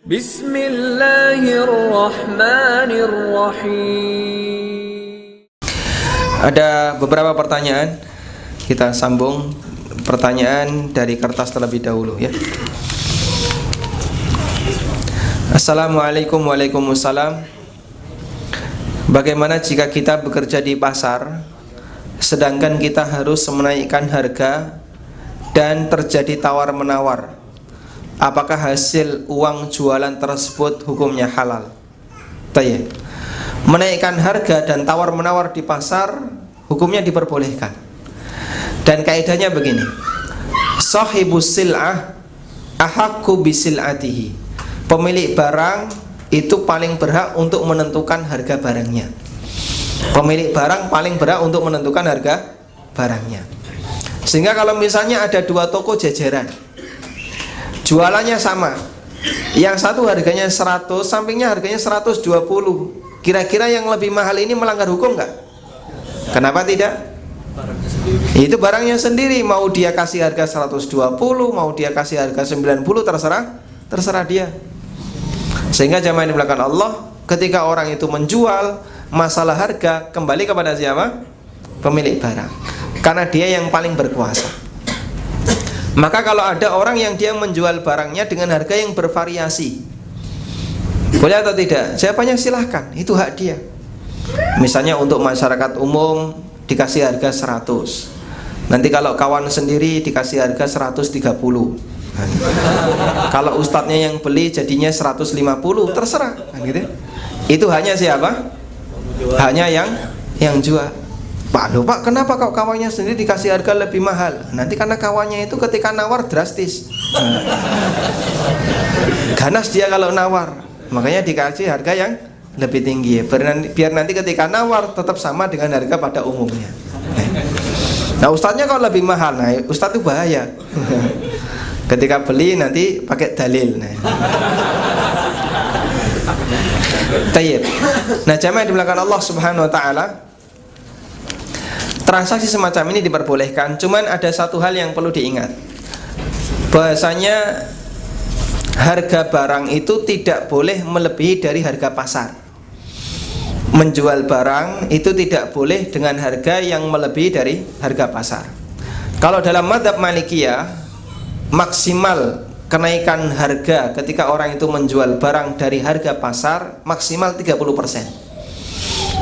Bismillahirrahmanirrahim. Ada beberapa pertanyaan. Kita sambung pertanyaan dari kertas terlebih dahulu ya. Assalamualaikum. Waalaikumsalam. Bagaimana jika kita bekerja di pasar, sedangkan kita harus menaikkan harga dan terjadi tawar-menawar? Apakah hasil uang jualan tersebut hukumnya halal? Tanya. Menaikkan harga dan tawar-menawar di pasar hukumnya diperbolehkan. Dan kaidahnya begini. Sahibus sil'ah ahaqqu bisil'atihi. Pemilik barang itu paling berhak untuk menentukan harga barangnya. Pemilik barang paling berhak untuk menentukan harga barangnya. Sehingga kalau misalnya ada dua toko jajaran, jualannya sama, yang satu harganya 100, sampingnya harganya 120. Kira-kira yang lebih mahal ini melanggar hukum nggak? Kenapa tidak? Itu barangnya sendiri. Mau dia kasih harga 120, mau dia kasih harga 90, terserah dia. Sehingga jamaah yang dimuliakan Allah, ketika orang itu menjual, masalah harga kembali kepada siapa? Pemilik barang. Karena dia yang paling berkuasa. Maka kalau ada orang yang dia menjual barangnya dengan harga yang bervariasi, boleh atau tidak? Jawabannya silahkan, itu hak dia. Misalnya untuk masyarakat umum dikasih harga 100, nanti kalau kawan sendiri dikasih harga 130. Kalau ustadznya yang beli jadinya 150, terserah gitu. Itu hanya siapa? Hanya yang jual. Pak, kenapa kok kawannya sendiri dikasih harga lebih mahal? Nanti karena kawannya itu ketika nawar drastis, ganas dia kalau nawar, makanya dikasih harga yang lebih tinggi, biar nanti ketika nawar tetap sama dengan harga pada umumnya. Nah ustadznya kalau lebih mahal, nah ustadz itu bahaya. Ketika beli nanti pakai dalil. Tayyib. Nah jamaah dimulakan Allah Subhanahu Wa Taala, transaksi semacam ini diperbolehkan. Cuman ada satu hal yang perlu diingat, bahasanya harga barang itu tidak boleh melebihi dari harga pasar. Menjual barang itu tidak boleh dengan harga yang melebihi dari harga pasar. Kalau dalam mazhab Malikiyah, maksimal kenaikan harga ketika orang itu menjual barang dari harga pasar maksimal 30%.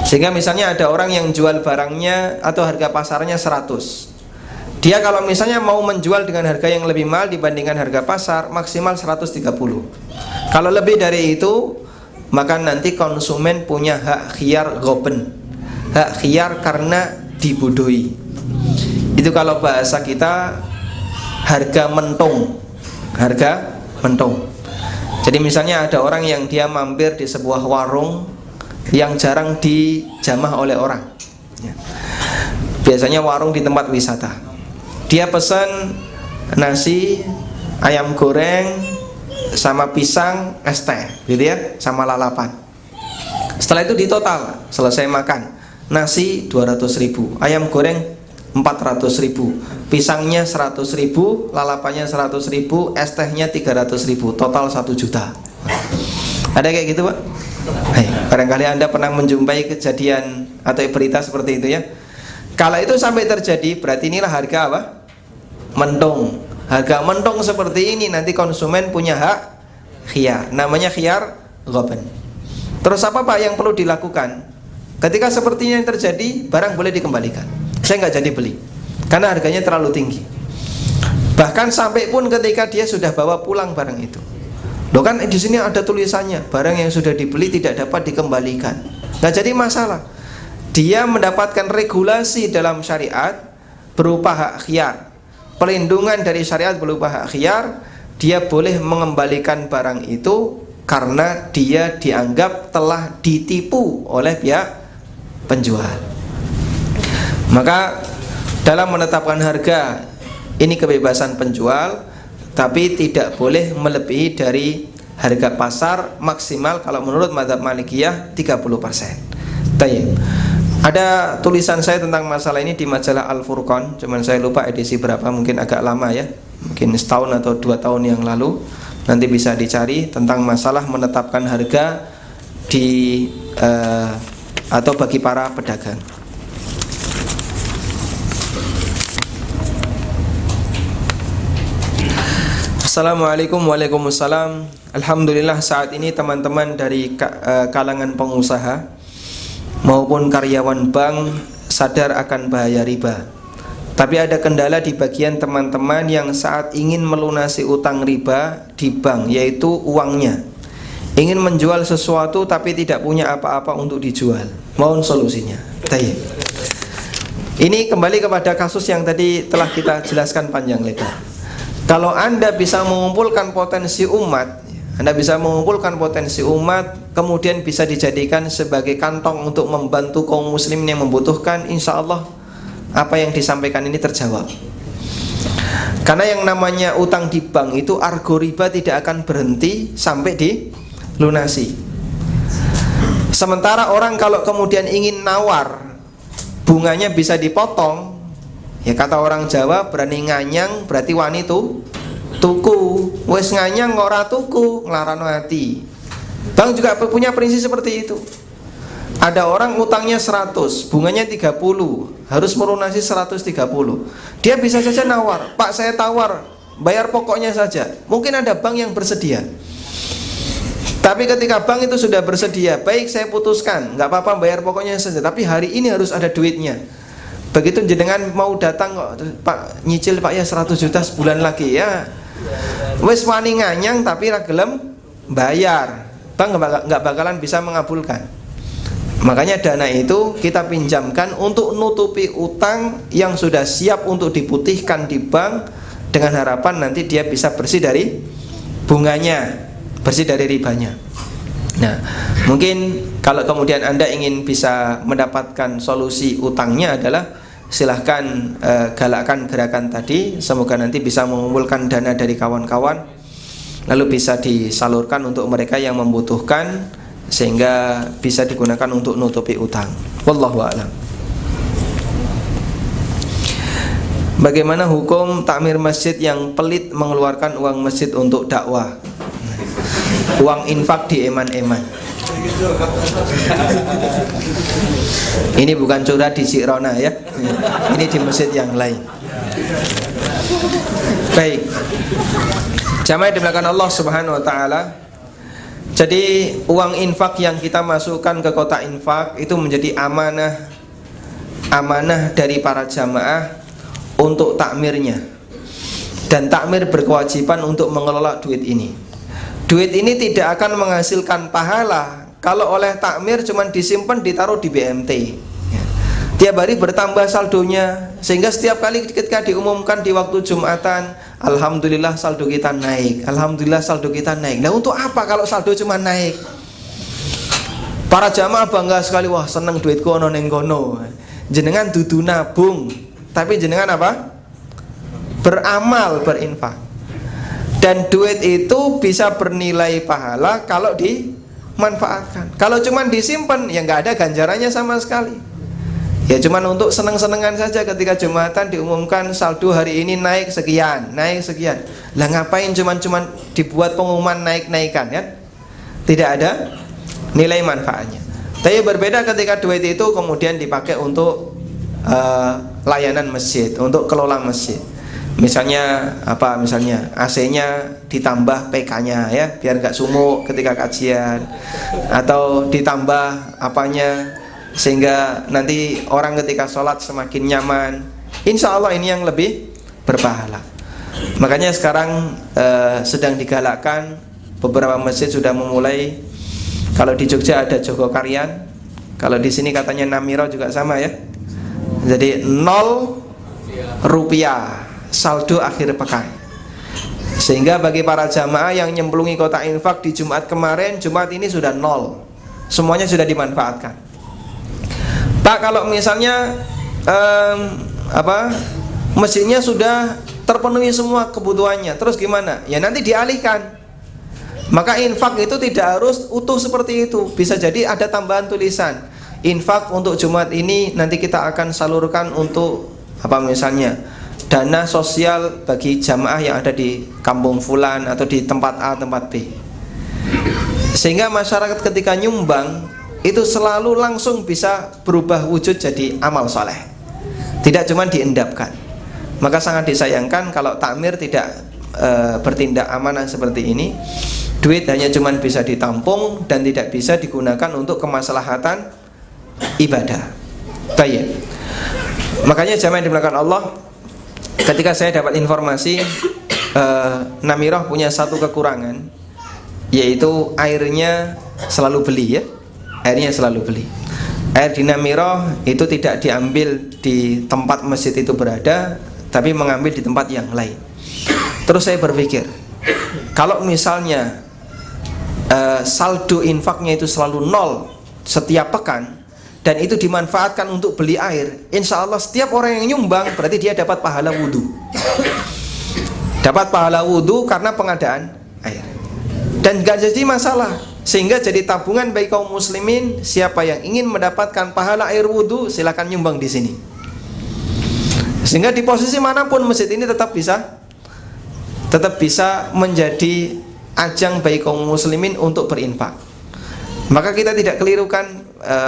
Sehingga misalnya ada orang yang jual barangnya atau harga pasarnya 100, dia kalau misalnya mau menjual dengan harga yang lebih mahal dibandingkan harga pasar, maksimal 130. Kalau lebih dari itu, maka nanti konsumen punya hak khiyar ghoben, hak khiyar karena dibodohi. Itu kalau bahasa kita harga mentung. Harga mentung. Jadi misalnya ada orang yang dia mampir di sebuah warung yang jarang dijamah oleh orang ya. Biasanya warung di tempat wisata. Dia pesan nasi, ayam goreng, sama pisang, es teh gitu ya, sama lalapan. Setelah itu ditotal, selesai makan, nasi 200.000, ayam goreng 400.000, pisangnya 100.000, lalapannya 100.000, es tehnya 300.000, total 1 juta. Ada kayak gitu Pak? Hai, barangkali Anda pernah menjumpai kejadian atau berita seperti itu ya. Kalau itu sampai terjadi, berarti inilah harga apa? Mentung. Harga mentung seperti ini nanti konsumen punya hak khiyar. Namanya khiyar ghoben. Terus apa Pak yang perlu dilakukan? Ketika sepertinya yang terjadi, barang boleh dikembalikan. Saya nggak jadi beli karena harganya terlalu tinggi. Bahkan sampai pun ketika dia sudah bawa pulang barang itu, loh kan di sini ada tulisannya barang yang sudah dibeli tidak dapat dikembalikan. Nggak jadi masalah. Dia mendapatkan regulasi dalam syariat berupa hak khiyar, pelindungan dari syariat berupa hak khiyar. Dia boleh mengembalikan barang itu karena dia dianggap telah ditipu oleh pihak penjual. Maka dalam menetapkan harga ini kebebasan penjual, tapi tidak boleh melebihi dari harga pasar maksimal kalau menurut mazhab Malikiyah 30%. Tayyib. Ada tulisan saya tentang masalah ini di majalah Al-Furqan, cuman saya lupa edisi berapa, mungkin agak lama ya, mungkin setahun atau 2 tahun yang lalu. Nanti bisa dicari tentang masalah menetapkan harga di atau bagi para pedagang. Assalamualaikum. Waalaikumsalam. Alhamdulillah saat ini teman-teman dari kalangan pengusaha maupun karyawan bank sadar akan bahaya riba. Tapi ada kendala di bagian teman-teman yang saat ingin melunasi utang riba di bank, yaitu uangnya. Ingin menjual sesuatu tapi tidak punya apa-apa untuk dijual. Mohon solusinya. Baik. Ini kembali kepada kasus yang tadi telah kita jelaskan panjang lebar. Kalau Anda bisa mengumpulkan potensi umat, kemudian bisa dijadikan sebagai kantong untuk membantu kaum muslimin yang membutuhkan, insya Allah apa yang disampaikan ini terjawab. Karena yang namanya utang di bank itu argo riba tidak akan berhenti sampai dilunasi. Sementara orang kalau kemudian ingin nawar, bunganya bisa dipotong. Ya kata orang Jawa, berani nganyang berarti wani tuku. Wes nganyang ora tuku, nglarano hati. Bank juga punya prinsip seperti itu. Ada orang utangnya 100, bunganya 30, harus melunasi 130. Dia bisa saja nawar, "Pak, saya tawar, bayar pokoknya saja." Mungkin ada bank yang bersedia. Tapi ketika bank itu sudah bersedia, "Baik, saya putuskan, nggak apa-apa, bayar pokoknya saja, tapi hari ini harus ada duitnya." Begitu jenengan mau datang kok, "Pak, nyicil Pak ya 100 juta sebulan lagi ya." Wes wani nganyang tapi ra gelem bayar. Bank nggak bakalan bisa mengabulkan. Makanya dana itu kita pinjamkan untuk nutupi utang yang sudah siap untuk diputihkan di bank, dengan harapan nanti dia bisa bersih dari bunganya, bersih dari ribanya. Nah, mungkin kalau kemudian Anda ingin bisa mendapatkan solusi utangnya adalah silahkan galakkan gerakan tadi. Semoga nanti bisa mengumpulkan dana dari kawan-kawan, lalu bisa disalurkan untuk mereka yang membutuhkan, sehingga bisa digunakan untuk nutupi utang. Wallahu a'lam. Bagaimana hukum takmir masjid yang pelit mengeluarkan uang masjid untuk dakwah? Uang infak di eman-eman. Ini bukan curah di Sirona ya. Ini di masjid yang lain. Baik. Jamaah dimulakan Allah Subhanahu wa taala. Jadi uang infak yang kita masukkan ke kotak infak itu menjadi amanah dari para jamaah untuk takmirnya. Dan takmir berkewajiban untuk mengelola duit ini. Duit ini tidak akan menghasilkan pahala kalau oleh takmir cuma disimpan ditaruh di BMT. Tiap hari bertambah saldonya, sehingga setiap kali ketika diumumkan di waktu Jumatan, alhamdulillah saldo kita naik, alhamdulillah saldo kita naik. Nah, untuk apa kalau saldo cuma naik? Para jamaah bangga sekali, wah seneng duitku ono ning kono. Jenengan dudu nabung, tapi jenengan apa? Beramal, berinfak. Dan duit itu bisa bernilai pahala kalau dimanfaatkan. Kalau cuma disimpan, ya nggak ada ganjarannya sama sekali. Ya cuman untuk seneng-senengan saja ketika Jumatan diumumkan saldo hari ini naik sekian. Lah ngapain cuman dibuat pengumuman naik-naikan kan? Tidak ada nilai manfaatnya. Tapi berbeda ketika duit itu kemudian dipakai untuk layanan masjid, untuk kelola masjid. Misalnya apa? Misalnya AC-nya ditambah PK-nya ya, biar nggak sumuk ketika kajian, atau ditambah apanya sehingga nanti orang ketika sholat semakin nyaman. Insya Allah ini yang lebih berpahala. Makanya sekarang sedang digalakkan, beberapa masjid sudah memulai. Kalau di Jogja ada Jogo Karyan, kalau di sini katanya Namiro juga sama ya. Jadi 0 rupiah saldo akhir pekan. Sehingga bagi para jamaah yang nyemplungi kotak infak di Jumat kemarin, Jumat ini sudah 0. Semuanya sudah dimanfaatkan. Pak, kalau misalnya masjidnya sudah terpenuhi semua kebutuhannya, terus gimana? Ya nanti dialihkan. Maka infak itu tidak harus utuh seperti itu. Bisa jadi ada tambahan tulisan, infak untuk Jumat ini nanti kita akan salurkan untuk apa misalnya dana sosial bagi jamaah yang ada di kampung fulan atau di tempat A, tempat B. Sehingga masyarakat ketika nyumbang itu selalu langsung bisa berubah wujud jadi amal soleh, tidak cuma diendapkan. Maka sangat disayangkan kalau takmir tidak bertindak amanah seperti ini. Duit hanya cuma bisa ditampung dan tidak bisa digunakan untuk kemaslahatan ibadah. Baik. Makanya jamaah yang dimuliakan Allah, ketika saya dapat informasi Namirah punya satu kekurangan, yaitu airnya selalu beli ya. Airnya selalu beli. Air di Namirah itu tidak diambil di tempat masjid itu berada, tapi mengambil di tempat yang lain. Terus saya berpikir, kalau misalnya saldo infaknya itu selalu nol setiap pekan, dan itu dimanfaatkan untuk beli air, insya Allah setiap orang yang nyumbang berarti dia dapat pahala wudhu. Dapat pahala wudhu karena pengadaan air, dan gak jadi masalah, sehingga jadi tabungan bagi kaum muslimin. Siapa yang ingin mendapatkan pahala air wudhu, silakan nyumbang di sini, sehingga di posisi manapun masjid ini tetap bisa menjadi ajang bagi kaum muslimin untuk berinfak. Maka kita tidak kelirukan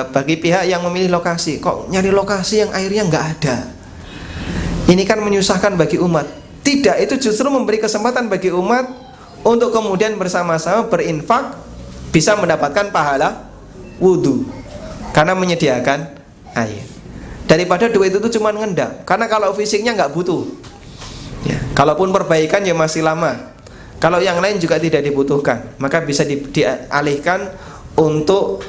bagi pihak yang memilih lokasi, kok nyari lokasi yang airnya nggak ada, ini kan menyusahkan bagi umat. Tidak, itu justru memberi kesempatan bagi umat untuk kemudian bersama-sama berinfak, bisa mendapatkan pahala wudhu karena menyediakan air, daripada duit itu cuma ngendap. Karena kalau fisiknya nggak butuh ya, kalaupun perbaikan ya masih lama. Kalau yang lain juga tidak dibutuhkan, maka bisa dialihkan untuk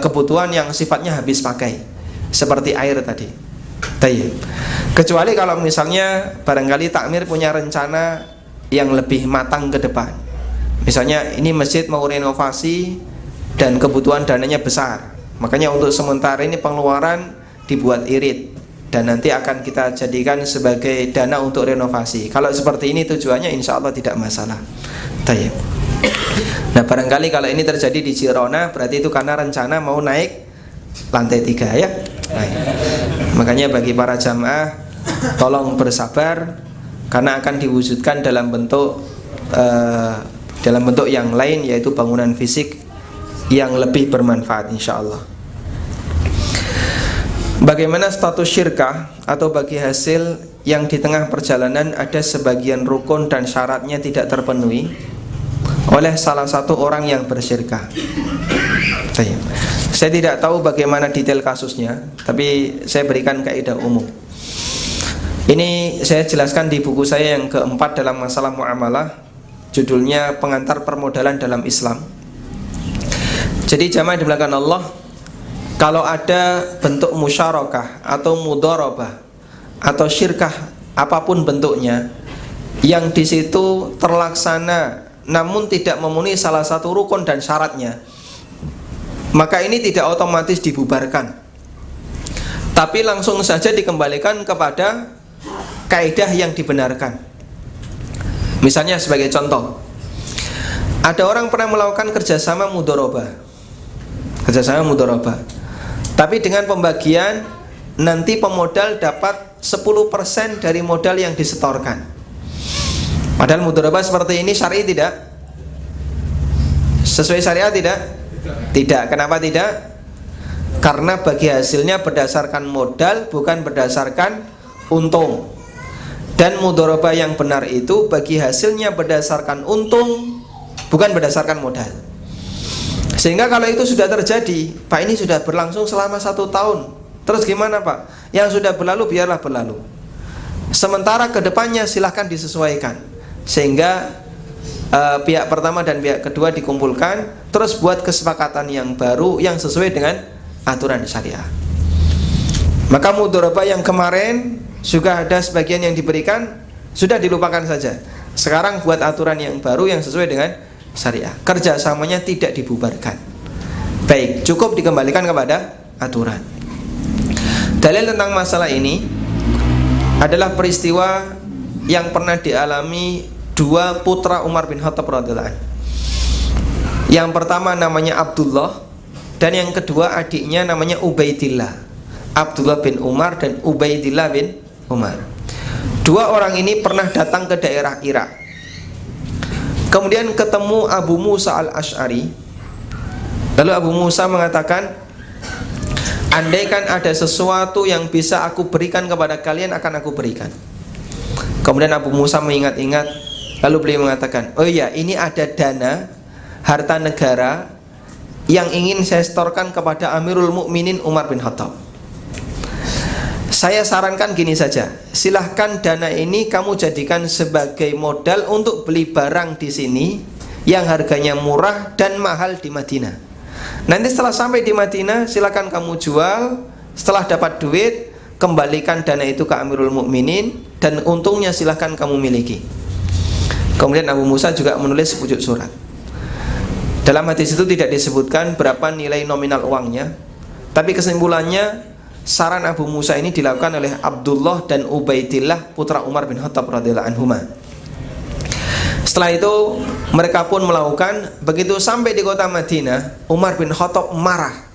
kebutuhan yang sifatnya habis pakai, seperti air tadi. Tayyib. Kecuali kalau misalnya barangkali takmir punya rencana yang lebih matang ke depan. Misalnya ini masjid mau renovasi dan kebutuhan dananya besar, makanya untuk sementara ini pengeluaran dibuat irit dan nanti akan kita jadikan sebagai dana untuk renovasi. Kalau seperti ini tujuannya, insya Allah tidak masalah. Tayyib. Nah, barangkali kalau ini terjadi di Girona, berarti itu karena rencana mau naik lantai 3 ya. Nah, makanya bagi para jamaah, tolong bersabar, karena akan diwujudkan dalam bentuk yang lain, yaitu bangunan fisik yang lebih bermanfaat, insya Allah. Bagaimana status syirkah atau bagi hasil yang di tengah perjalanan ada sebagian rukun dan syaratnya tidak terpenuhi oleh salah satu orang yang bersyirkah? Saya tidak tahu bagaimana detail kasusnya, tapi saya berikan kaidah umum. Ini saya jelaskan di buku saya yang keempat dalam masalah muamalah, judulnya Pengantar Permodalan dalam Islam. Jadi jamaah dimulakan Allah, kalau ada bentuk musyarakah atau mudharabah atau syirkah apapun bentuknya, yang di situ terlaksana namun tidak memenuhi salah satu rukun dan syaratnya, maka ini tidak otomatis dibubarkan, tapi langsung saja dikembalikan kepada kaidah yang dibenarkan. Misalnya sebagai contoh, ada orang pernah melakukan kerjasama mudharabah, tapi dengan pembagian nanti pemodal dapat 10% dari modal yang disetorkan. Padahal mudharabah seperti ini syar'i tidak? Sesuai syariat tidak? Tidak. Kenapa tidak? Karena bagi hasilnya berdasarkan modal, bukan berdasarkan untung. Dan mudharabah yang benar itu bagi hasilnya berdasarkan untung, bukan berdasarkan modal. Sehingga kalau itu sudah terjadi, Pak, ini sudah berlangsung selama 1 tahun, terus gimana Pak? Yang sudah berlalu biarlah berlalu, sementara kedepannya silahkan disesuaikan. Sehingga pihak pertama dan pihak kedua dikumpulkan, terus buat kesepakatan yang baru yang sesuai dengan aturan syariah. Maka mudharabah yang kemarin juga ada sebagian yang diberikan, sudah dilupakan saja. Sekarang buat aturan yang baru yang sesuai dengan syariah. Kerjasamanya tidak dibubarkan. Baik, cukup dikembalikan kepada aturan. Dalil tentang masalah ini adalah peristiwa yang pernah dialami 2 putra Umar bin Khattab radhiyallahu anhu. Yang pertama namanya Abdullah, dan yang kedua adiknya namanya Ubaidillah. Abdullah bin Umar dan Ubaidillah bin Umar. Dua orang ini pernah datang ke daerah Irak. Kemudian ketemu Abu Musa al-Asy'ari. Lalu Abu Musa mengatakan, andaikan ada sesuatu yang bisa aku berikan kepada kalian, akan aku berikan. Kemudian Abu Musa mengingat-ingat, lalu beliau mengatakan, oh iya, ini ada dana harta negara yang ingin saya setorkan kepada Amirul Mukminin Umar bin Khattab. Saya sarankan gini saja, silahkan dana ini kamu jadikan sebagai modal untuk beli barang di sini yang harganya murah dan mahal di Madinah. Nanti setelah sampai di Madinah, silahkan kamu jual. Setelah dapat duit, kembalikan dana itu ke Amirul Mukminin, dan untungnya silahkan kamu miliki. Kemudian Abu Musa juga menulis sepucuk surat. Dalam hadis itu tidak disebutkan berapa nilai nominal uangnya, tapi kesimpulannya saran Abu Musa ini dilakukan oleh Abdullah dan Ubaidillah putra Umar bin Khattab radhiyallahu anhuma. Setelah itu mereka pun melakukan. Begitu sampai di kota Madinah, Umar bin Khattab marah.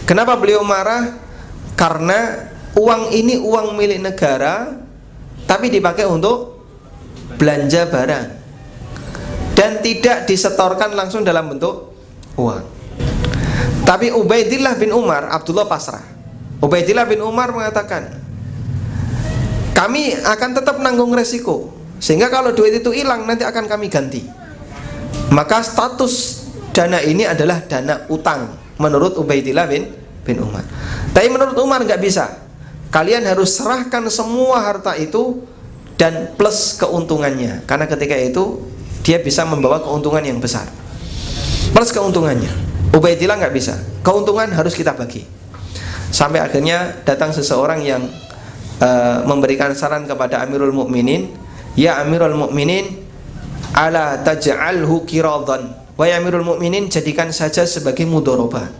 Kenapa beliau marah? Karena uang ini uang milik negara, tapi dipakai untuk belanja barang dan tidak disetorkan langsung dalam bentuk uang. Tapi Ubaidillah bin Umar, Abdullah pasrah. Ubaidillah bin Umar mengatakan, kami akan tetap menanggung resiko, sehingga kalau duit itu hilang nanti akan kami ganti. Maka status dana ini adalah dana utang menurut Ubaidillah bin Umar. Tapi menurut Umar nggak bisa. Kalian harus serahkan semua harta itu dan plus keuntungannya, karena ketika itu dia bisa membawa keuntungan yang besar. Plus keuntungannya, Ubaidillah nggak bisa. Keuntungan harus kita bagi. Sampai akhirnya datang seseorang yang memberikan saran kepada Amirul Mukminin, ya Amirul Mukminin, ala taj'alhu qiradan. Wahai Amirul Mukminin, jadikan saja sebagai mudharabah.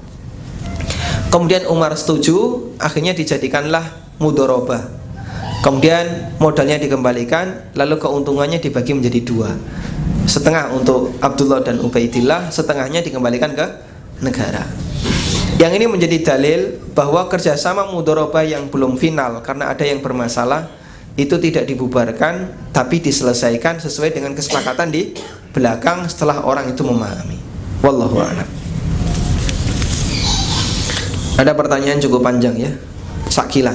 Kemudian Umar setuju, akhirnya dijadikanlah mudharabah. Kemudian modalnya dikembalikan, lalu keuntungannya dibagi menjadi dua. Setengah untuk Abdullah dan Ubaidillah, setengahnya dikembalikan ke negara. Yang ini menjadi dalil bahwa kerjasama mudharabah yang belum final karena ada yang bermasalah itu tidak dibubarkan, tapi diselesaikan sesuai dengan kesepakatan di belakang setelah orang itu memahami. Wallahu a'lam. Ada pertanyaan cukup panjang ya, sakilan.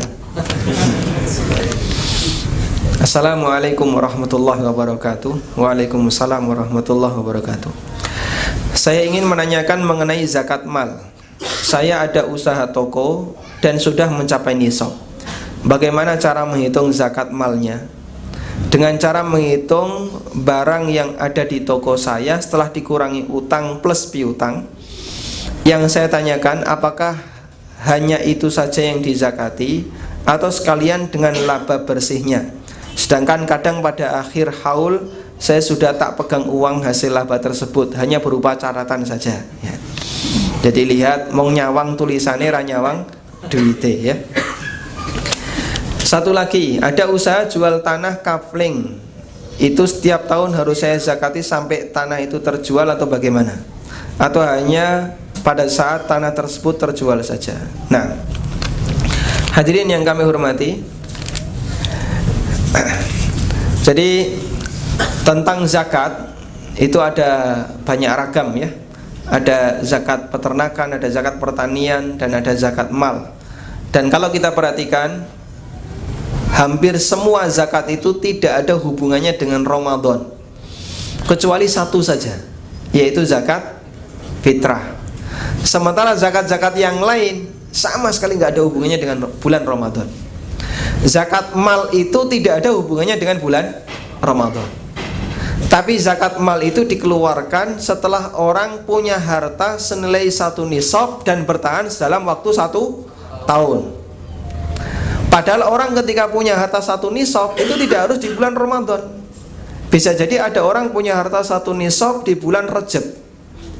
Assalamualaikum warahmatullahi wabarakatuh. Waalaikumsalam warahmatullahi wabarakatuh. Saya ingin menanyakan mengenai zakat mal. Saya ada usaha toko dan sudah mencapai nisab. Bagaimana cara menghitung zakat malnya? Dengan cara menghitung barang yang ada di toko saya setelah dikurangi utang plus piutang. Yang saya tanyakan, apakah hanya itu saja yang dizakati atau sekalian dengan laba bersihnya? Sedangkan kadang pada akhir haul saya sudah tak pegang uang hasil laba tersebut, hanya berupa catatan saja ya. Jadi lihat, mau nyawang tulisannya ra nyawang duite ya. Satu lagi, ada usaha jual tanah kafling. Itu setiap tahun harus saya zakati sampai tanah itu terjual atau bagaimana? Atau hanya pada saat tanah tersebut terjual saja? Nah, hadirin yang kami hormati, jadi tentang zakat itu ada banyak ragam ya. Ada zakat peternakan, ada zakat pertanian, dan ada zakat mal. Dan kalau kita perhatikan, hampir semua zakat itu tidak ada hubungannya dengan Ramadan, kecuali satu saja, yaitu zakat fitrah. Sementara zakat-zakat yang lain sama sekali nggak ada hubungannya dengan bulan Ramadan. Zakat mal itu tidak ada hubungannya dengan bulan Ramadan. Tapi zakat mal itu dikeluarkan setelah orang punya harta senilai 1 nisab dan bertahan dalam waktu 1 tahun. Padahal orang ketika punya harta 1 nisab itu tidak harus di bulan Ramadan. Bisa jadi ada orang punya harta 1 nisab di bulan Rajab,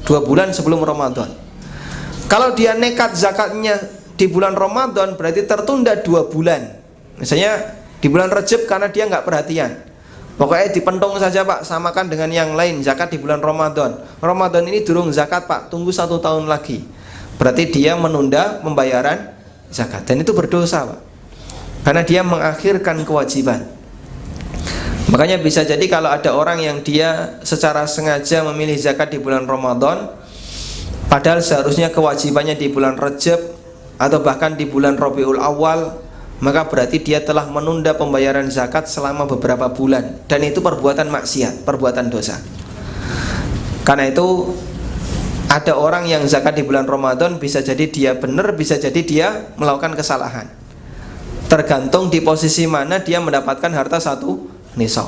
2 bulan sebelum Ramadan. Kalau dia nekat zakatnya di bulan Ramadan, berarti tertunda 2 bulan. Misalnya di bulan Rajab karena dia nggak perhatian, pokoknya dipentung saja pak, samakan dengan yang lain, zakat di bulan Ramadan. Ramadan ini durung zakat pak, tunggu 1 tahun lagi. Berarti dia menunda pembayaran zakat, dan itu berdosa pak, karena dia mengakhirkan kewajiban. Makanya bisa jadi kalau ada orang yang dia secara sengaja memilih zakat di bulan Ramadan, padahal seharusnya kewajibannya di bulan Rajab atau bahkan di bulan Rabiul Awal, maka berarti dia telah menunda pembayaran zakat selama beberapa bulan, dan itu perbuatan maksiat, perbuatan dosa. Karena itu ada orang yang zakat di bulan Ramadan bisa jadi dia benar, bisa jadi dia melakukan kesalahan. Tergantung di posisi mana dia mendapatkan harta satu nisab.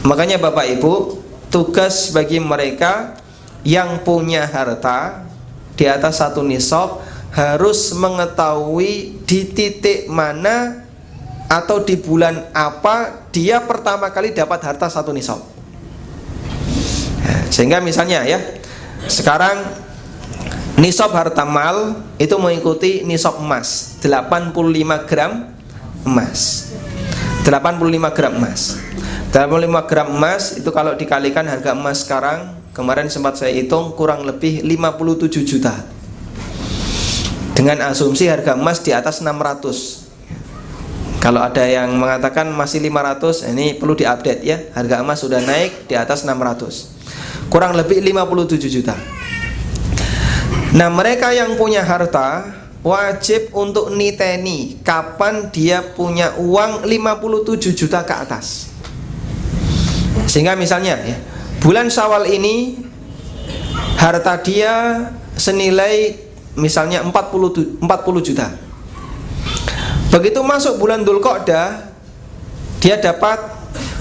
Makanya Bapak Ibu, tugas bagi mereka yang punya harta di atas satu nisab harus mengetahui di titik mana atau di bulan apa dia pertama kali dapat harta satu nisab. Sehingga misalnya ya, sekarang nisab harta mal itu mengikuti nisab emas 85 gram emas. 85 gram emas. 85 gram emas itu kalau dikalikan harga emas sekarang, kemarin sempat saya hitung, kurang lebih 57 juta. Dengan asumsi harga emas di atas 600. Kalau ada yang mengatakan masih 500, ini perlu diupdate ya. Harga emas sudah naik di atas 600. Kurang lebih 57 juta. Nah, mereka yang punya harta wajib untuk niteni kapan dia punya uang 57 juta ke atas. Sehingga misalnya ya, bulan Syawal ini harta dia senilai misalnya 40 juta. Begitu masuk bulan Dzulqa'dah, dia dapat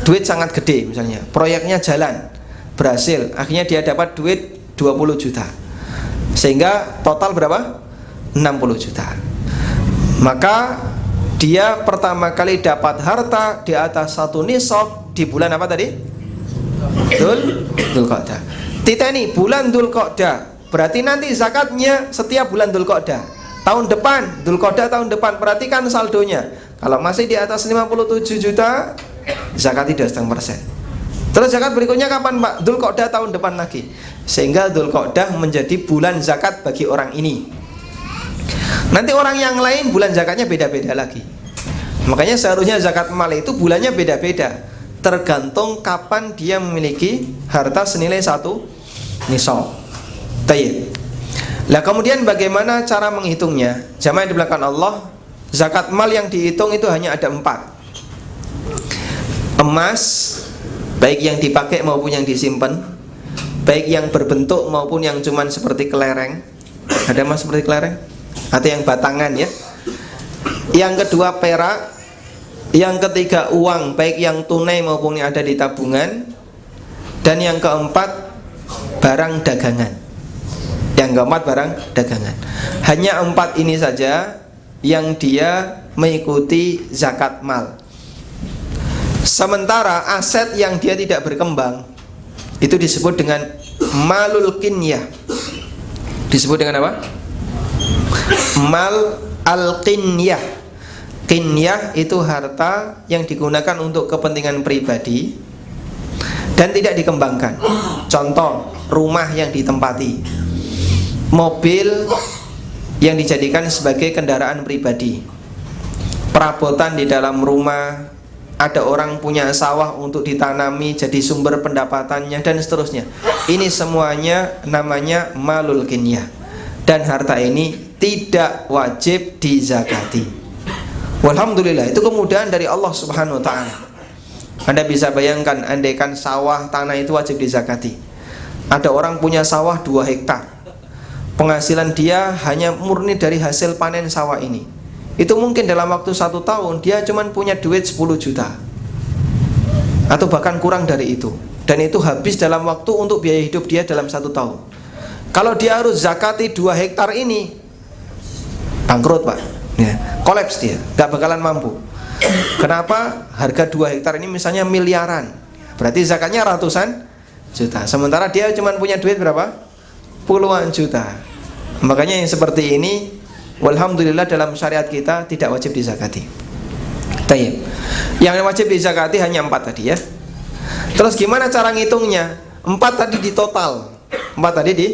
duit sangat gede, misalnya proyeknya jalan, berhasil, akhirnya dia dapat duit 20 juta. Sehingga total berapa? 60 juta. Maka dia pertama kali dapat harta di atas satu nisab di bulan apa tadi? Dzulqa'dah. Titeni bulan Dzulqa'dah, berarti nanti zakatnya setiap bulan Dzulqa'dah. Tahun depan, Dzulqa'dah tahun depan, perhatikan saldonya. Kalau masih di atas 57 juta, zakat 3,5%. Terus zakat berikutnya kapan Pak? Dzulqa'dah tahun depan lagi. Sehingga Dzulqa'dah menjadi bulan zakat bagi orang ini. Nanti orang yang lain bulan zakatnya beda-beda lagi. Makanya seharusnya zakat mal itu bulannya beda-beda, tergantung kapan dia memiliki harta senilai satu nisab. Tayyib. Lah kemudian bagaimana cara menghitungnya? Jamaah yang dimuliakan Allah, zakat mal yang dihitung itu hanya ada 4. Emas, baik yang dipakai maupun yang disimpan, baik yang berbentuk maupun yang cuman seperti kelereng. Ada emas seperti kelereng? Atau yang batangan ya. Yang kedua perak. Yang ketiga uang, baik yang tunai maupun yang ada di tabungan. Dan yang keempat barang dagangan. Yang keempat barang dagangan. Hanya 4 ini saja yang dia mengikuti zakat mal. Sementara aset yang dia tidak berkembang itu disebut dengan malul kinyah. Disebut dengan apa? Mal al-kinyah. Kinyah itu harta yang digunakan untuk kepentingan pribadi dan tidak dikembangkan. Contoh, rumah yang ditempati, mobil yang dijadikan sebagai kendaraan pribadi, perabotan di dalam rumah, ada orang punya sawah untuk ditanami jadi sumber pendapatannya dan seterusnya. Ini semuanya namanya malul kinyah. Dan harta ini tidak wajib dizakati. Walhamdulillah, itu kemudahan dari Allah Subhanahu wa ta'ala. Anda bisa bayangkan, andaikan sawah tanah itu wajib dizakati. Ada orang punya sawah 2 hektar, penghasilan dia hanya murni dari hasil panen sawah ini. Itu mungkin dalam waktu 1 tahun dia cuma punya duit 10 juta, atau bahkan kurang dari itu. Dan itu habis dalam waktu untuk biaya hidup dia dalam 1 tahun. Kalau dia harus zakati 2 hektar ini, bangkrut Pak ya, kolaps dia, gak bakalan mampu. Kenapa? Harga 2 hektar ini misalnya miliaran, berarti zakatnya ratusan juta. Sementara dia cuma punya duit berapa? Puluhan juta. Makanya yang seperti ini, walhamdulillah dalam syariat kita tidak wajib dizakati. Tayyib. Yang wajib dizakati hanya 4 tadi ya. Terus gimana cara ngitungnya? 4 tadi di total. 4 tadi di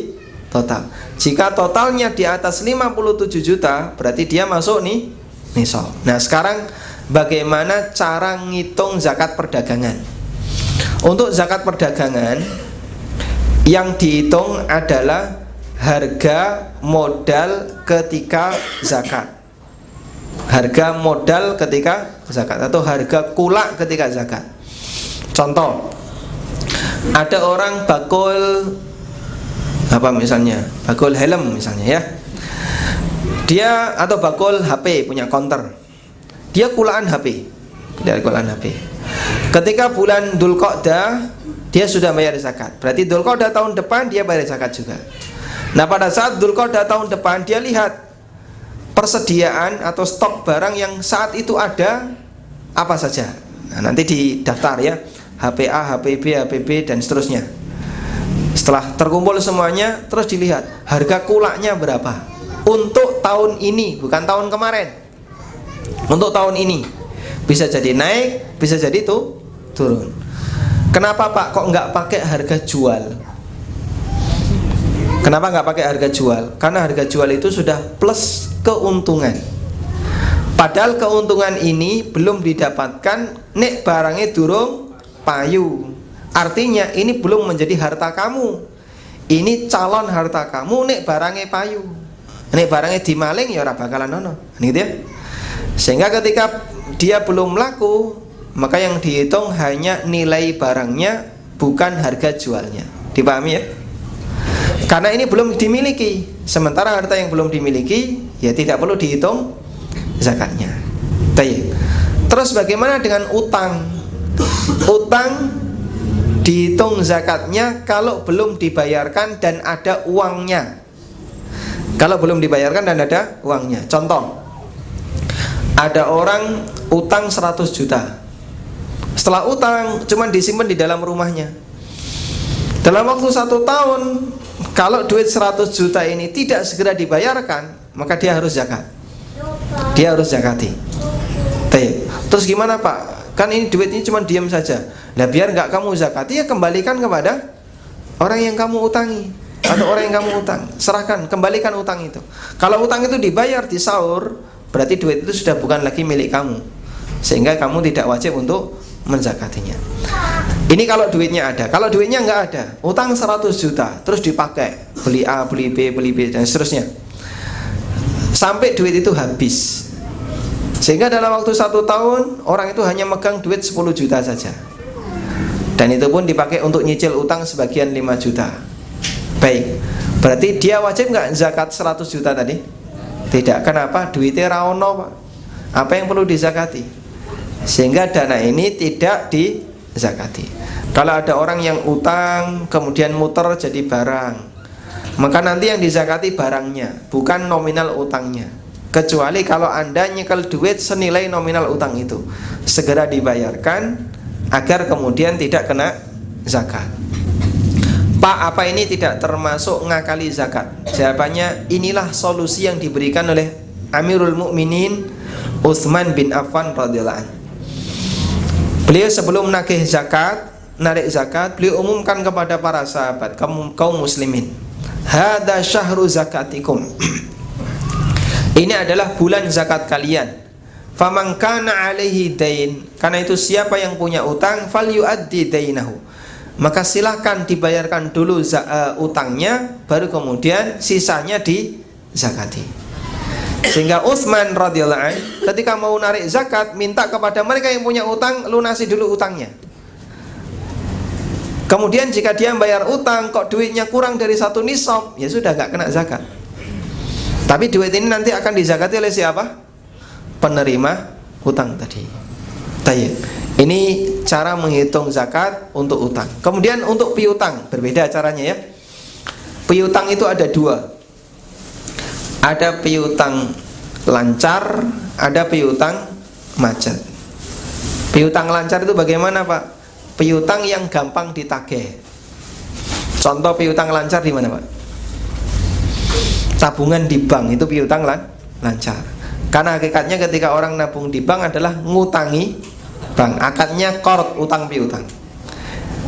total. Jika totalnya di atas 57 juta, berarti dia masuk nih nisab. Nah, sekarang bagaimana cara ngitung zakat perdagangan? Untuk zakat perdagangan yang dihitung adalah harga modal ketika zakat. Harga modal ketika zakat atau harga kulak ketika zakat. Contoh, ada orang bakul apa misalnya, bakul helm misalnya ya. Dia atau bakul HP punya counter. Dia kulaan HP. Dari kulaan HP. Ketika bulan Dzulqa'dah dia sudah bayar zakat. Berarti Dzulqa'dah tahun depan dia bayar zakat juga. Nah, pada saat Dzulqa'dah tahun depan dia lihat persediaan atau stok barang yang saat itu ada apa saja. Nah, nanti didaftar ya, HPA, HPB, HPB dan seterusnya. Setelah terkumpul semuanya, terus dilihat harga kulaknya berapa untuk tahun ini, bukan tahun kemarin. Untuk tahun ini bisa jadi naik, bisa jadi turun. Kenapa Pak kok nggak pakai harga jual? Kenapa nggak pakai harga jual? Karena harga jual itu sudah plus keuntungan. Padahal keuntungan ini belum didapatkan nek barangnya durung payu. Artinya ini belum menjadi harta kamu. Ini calon harta kamu nek barangnya payu. Nek barangnya dimaling ya ora bakalan ono. Gitu ya. Sehingga ketika dia belum laku, maka yang dihitung hanya nilai barangnya, bukan harga jualnya. Dipahami ya? Karena ini belum dimiliki. Sementara harta yang belum dimiliki, ya tidak perlu dihitung zakatnya. Baik. Terus bagaimana dengan utang? Utang dihitung zakatnya kalau belum dibayarkan dan ada uangnya. Kalau belum dibayarkan dan ada uangnya. Contoh, ada orang utang 100 juta. Setelah utang cuman disimpan di dalam rumahnya. Dalam waktu 1 tahun, kalau duit 100 juta ini tidak segera dibayarkan, maka dia harus zakat. Dia harus zakati. Terus gimana Pak? Kan ini duit ini cuma diam saja. Nah biar nggak kamu zakati, ya kembalikan kepada orang yang kamu utangi atau orang yang kamu utang. Serahkan, kembalikan utang itu. Kalau utang itu dibayar di sahur, berarti duit itu sudah bukan lagi milik kamu, sehingga kamu tidak wajib untuk menzakatinya. Ini kalau duitnya ada. Kalau duitnya nggak ada, utang 100 juta terus dipakai beli A, beli B dan seterusnya, sampai duit itu habis. Sehingga dalam waktu 1 tahun orang itu hanya megang duit 10 juta saja. Dan itu pun dipakai untuk nyicil utang sebagian 5 juta. Baik, berarti dia wajib nggak zakat 100 juta tadi? Tidak. Kenapa? Duitnya raono Pak. Apa yang perlu dizakati? Sehingga dana ini tidak dizakati. Kalau ada orang yang utang kemudian muter jadi barang, maka nanti yang dizakati barangnya, bukan nominal utangnya. Kecuali kalau Anda nyekel duit senilai nominal utang itu, segera dibayarkan agar kemudian tidak kena zakat. Pak, apa ini tidak termasuk ngakali zakat? Jawabannya, inilah solusi yang diberikan oleh Amirul Mukminin Utsman bin Affan radhiyallahu anhu. Beliau sebelum nagih zakat, narik zakat, beliau umumkan kepada para sahabat, kaum muslimin, hadza syahru zakatikum. Ini adalah bulan zakat kalian. Faman kana alaihi dain, karena itu siapa yang punya utang, falyuaddi dainahu, maka silahkan dibayarkan dulu utangnya, baru kemudian sisanya dizakati. Sehingga Utsman radhiyallahu anhu ketika mau narik zakat, minta kepada mereka yang punya utang, lunasi dulu utangnya. Kemudian jika dia bayar utang kok duitnya kurang dari 1 nisab, ya sudah gak kena zakat. Tapi duit ini nanti akan dizakati oleh siapa? Penerima utang tadi. Tayyib. Ini cara menghitung zakat untuk utang. Kemudian untuk piutang, berbeda caranya ya. Piutang itu ada 2. Ada piutang lancar, ada piutang macet. Piutang lancar itu bagaimana Pak? Piutang yang gampang ditagih. Contoh piutang lancar di mana Pak? Tabungan di bank itu piutang lancar. Karena hakikatnya ketika orang nabung di bank adalah ngutangi bank. Akadnya qard, utang piutang.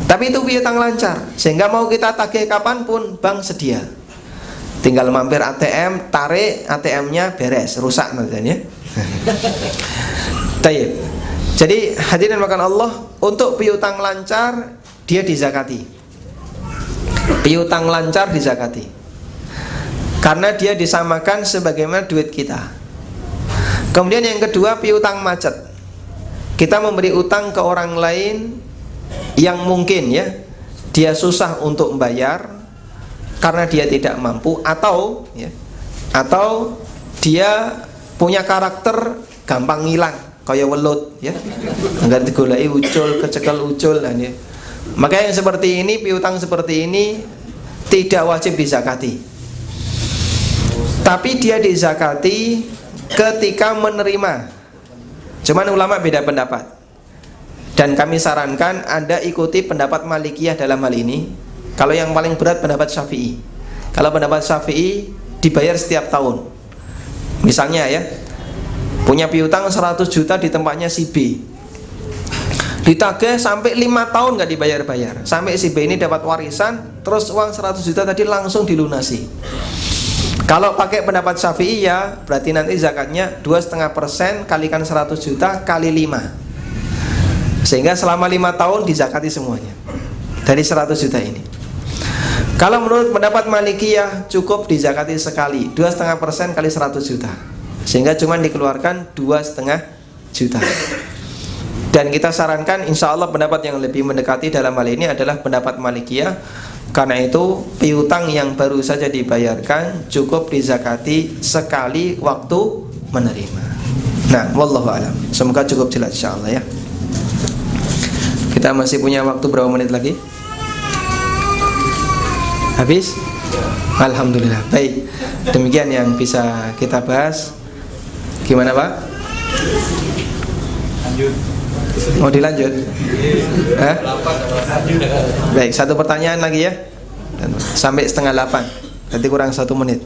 Tapi itu piutang lancar, sehingga mau kita tagih kapanpun bank sedia. Tinggal mampir ATM, tarik ATM-nya, beres, rusak nantinya. Tayyib. Jadi hadirin makan Allah, untuk piutang lancar dia dizakati. Piutang lancar dizakati, karena dia disamakan sebagaimana duit kita. Kemudian yang kedua, piutang macet. Kita memberi utang ke orang lain yang mungkin ya dia susah untuk membayar karena dia tidak mampu, atau dia punya karakter gampang ngilang, kayak welut ya, enggak digoleki ucul, kecekel ucul ya. Maka yang seperti ini, piutang seperti ini tidak wajib dizakati. Tapi dia dizakati ketika menerima. Cuman ulama beda pendapat. Dan kami sarankan Anda ikuti pendapat Malikiyah dalam hal ini. Kalau yang paling berat pendapat Syafi'i. Kalau pendapat Syafi'i dibayar setiap tahun. Misalnya ya, punya piutang 100 juta di tempatnya si B, ditagih sampai 5 tahun nggak dibayar-bayar, sampai si B ini dapat warisan, terus uang 100 juta tadi langsung dilunasi. Kalau pakai pendapat Syafi'i ya, berarti nanti zakatnya 2,5% kalikan 100 juta kali 5, sehingga selama 5 tahun dizakati semuanya dari 100 juta ini. Kalau menurut pendapat Malikiyah cukup dizakati sekali, 2,5% kali 100 juta, sehingga cuma dikeluarkan 2,5 juta. Dan kita sarankan insya Allah pendapat yang lebih mendekati dalam hal ini adalah pendapat Malikiyah. Karena itu piutang yang baru saja dibayarkan cukup dizakati sekali waktu menerima. Nah, wallahu a'lam. Semoga cukup jelas insya Allah ya. Kita masih punya waktu berapa menit lagi? Habis? Alhamdulillah. Baik, demikian yang bisa kita bahas. Gimana Pak? Lanjut. Mau dilanjut? Hah? Baik, satu pertanyaan lagi ya, sampai 7:30. Nanti kurang 1 menit.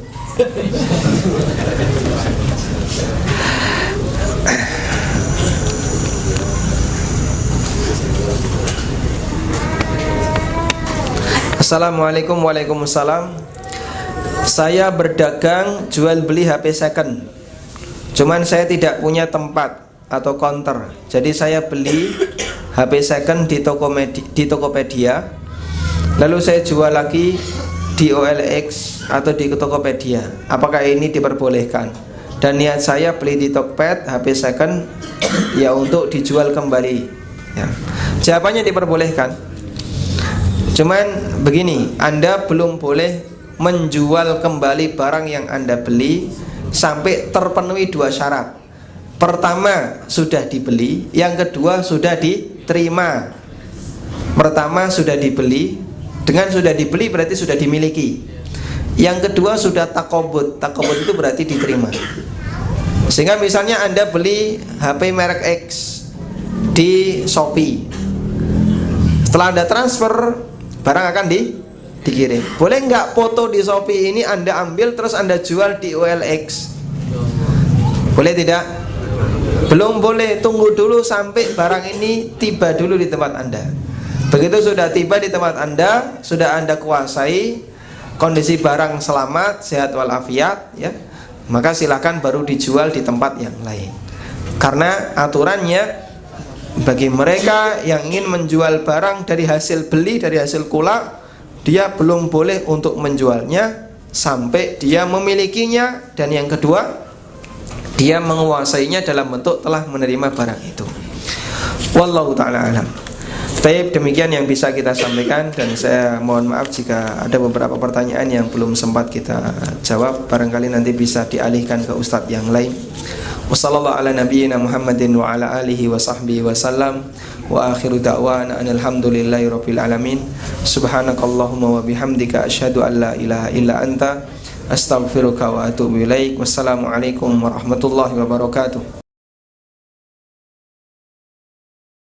Assalamualaikum. Waalaikumsalam. Saya berdagang jual beli HP second. Cuman saya tidak punya tempat atau counter. Jadi saya beli HP second di Tokopedia, lalu saya jual lagi di OLX atau di Tokopedia. Apakah ini diperbolehkan? Dan niat saya beli di Tokped HP second ya untuk dijual kembali ya. Jawabannya diperbolehkan. Cuman begini, Anda belum boleh menjual kembali barang yang Anda beli sampai terpenuhi 2 syarat. Pertama, sudah dibeli. Yang kedua, sudah diterima. Pertama, sudah dibeli. Dengan sudah dibeli berarti sudah dimiliki. Yang kedua, sudah takobut. Takobut itu berarti diterima. Sehingga misalnya Anda beli HP merek X di Shopee. Setelah Anda transfer, barang akan dikirim. Boleh nggak foto di Shopee ini Anda ambil terus Anda jual di OLX? Boleh tidak? Belum boleh, tunggu dulu sampai barang ini tiba dulu di tempat Anda. Begitu sudah tiba di tempat Anda, sudah Anda kuasai, kondisi barang selamat, sehat walafiat ya, maka silakan baru dijual di tempat yang lain. Karena aturannya bagi mereka yang ingin menjual barang dari hasil beli, dari hasil kulak, dia belum boleh untuk menjualnya sampai dia memilikinya. Dan yang kedua, dia menguasainya dalam bentuk telah menerima barang itu. Wallahu ta'ala alam. Baik, demikian yang bisa kita sampaikan. Dan saya mohon maaf jika ada beberapa pertanyaan yang belum sempat kita jawab. Barangkali nanti bisa dialihkan ke ustadz yang lain. Wassallallahu ala nabiyyina Muhammadin wa ala alihi wa sahbihi wa sallam. Wa akhiru da'wana alhamdulillahi rabbil alamin. Subhanakallahumma wa bihamdika asyhadu an la ilaha illa anta astaghfiruka wa atubu ilaik. Wassalamualaikum warahmatullahi wabarakatuh.